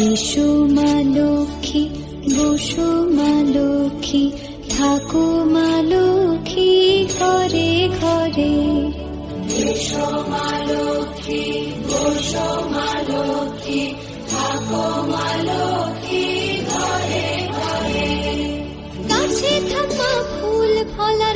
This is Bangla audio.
এসো মা লক্ষ্মী, বসো মা লক্ষ্মী, থাকো মা লক্ষ্মী ঘরে ঘরে। এসো মা লক্ষ্মী, বসো মা লক্ষ্মী, থাকো মা লক্ষ্মী ঘরে ঘরে। গাছে থাকা ফুল ফলার